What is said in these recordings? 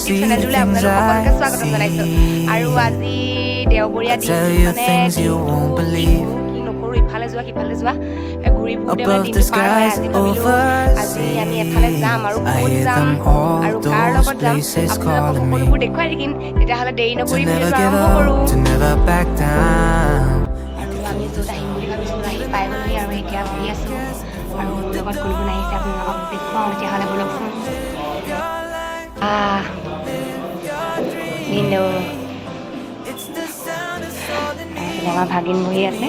YouTube চেনেলটোলৈ আপোনালোক সকলোকে স্বাগতম জনাইছোঁ আৰু আজি দেওবৰীয়া দিন মানে কি নকৰোঁ ইফালে যোৱা সিফালে যোৱা ঘূৰি ফুৰোঁতে মানে দিনটো পাৰ হয় আজি ভাবিলোঁ আজি আমি এফালে যাম আৰু ক'ত যাম আৰু কাৰ লগত যাম আপোনালোকক সকলোবোৰ দেখুৱাই থাকিম তেতিয়াহ'লে দেৰি নকৰি ভিডিঅ'টো আৰম্ভ কৰোঁ আমি য'ত আহিম বুলি ভাবিছিলোঁ আহি পাই গ'লোহি আৰু এতিয়া ঘূৰি আছোঁ আৰু মোৰ লগত কোন কোন আহিছে আপোনালোকক দেখুৱাওঁ তেতিয়াহ'লে ব'লকচোন ভিনদেউ তাৰপিছতে আমাৰ ভাগিন বহি আছে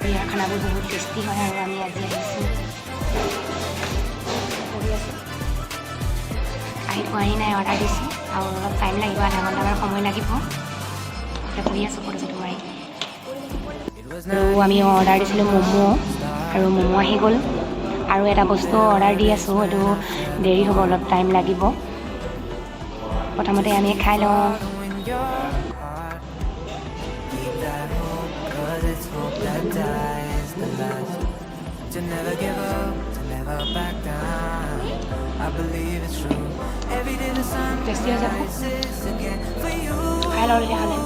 ইয়াৰ খানাবোৰ বহুত টেষ্টি হয় আৰু আমি আজি আহিছোঁ আহি পোৱাহি নাই অৰ্ডাৰ দিছোঁ আৰু অলপ টাইম লাগিব আধা ঘণ্টামান সময় লাগিব এতিয়া কৰি আছোঁ ফটোটো মাৰি আৰু আমি অৰ্ডাৰ দিছিলোঁ ম'ম' আৰু ম'ম' আহি গ'ল আৰু এটা বস্তু অৰ্ডাৰ দি আছোঁ এইটো দেৰি হ'ব অলপ টাইম লাগিব প্ৰথমতে আমি খাই লওঁ টেষ্টি হৈ যাব খাই লওঁ তেতিয়াহ'লে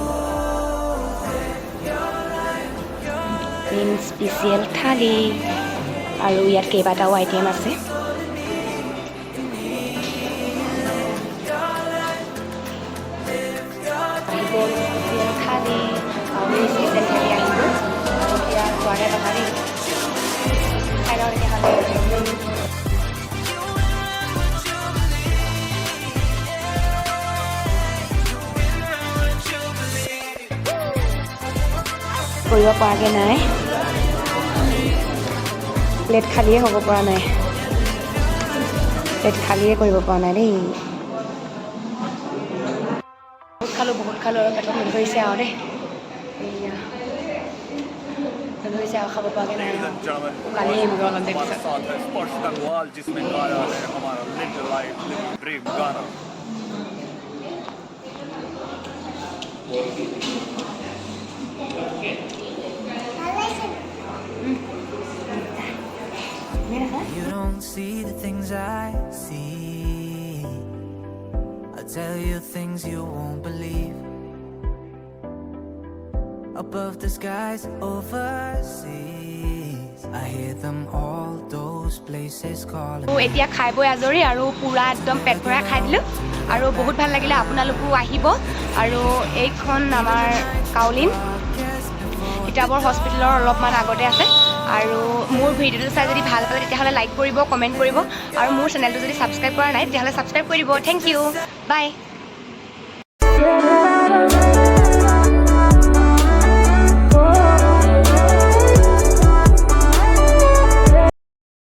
মেইন স্পেচিয়েল থালি আৰু ইয়াত কেইবাটাও আইটেম আছে থালি আৰু স্পেচিয়েল থালি আহিব এতিয়া খোৱাৰে কথা দেই খাই লওঁ তেতিয়াহ'লে কৰিব পৰাকৈ নাই প্লেট খালীয়ে হ'ব পৰা নাই প্লেট খালীয়ে কৰিব পৰা নাই দেই বহুত খালোঁ আৰু পেটত ধৰিছে আৰু দেই ধৰিছে আৰু খাব পৰাকৈ নাই কালি আহিব অলপ দেৰি You don't see the things I see. I'll tell you things you won't believe. Above the skies overseas, I hear them all, those places calling. এতিয়া খাই বৈ আজৰি আৰু পুৰা একদম পেট ভৰাই খাই দিলোঁ আৰু বহুত ভাল লাগিলে আপোনালোকো আহিব আৰু এইখন আমাৰ কাউলিন তিতাবৰ হস্পিটেলৰ অলপমান আগতে আছে আৰু মোৰ ভিডিঅ'টো চাই যদি ভাল পালে তেতিয়াহ'লে লাইক কৰিব কমেণ্ট কৰিব আৰু মোৰ চেনেলটো যদি ছাবস্ক্ৰাইব কৰা নাই তেতিয়াহ'লে ছাবস্ক্ৰাইব কৰি দিব থেংক ইউ বাই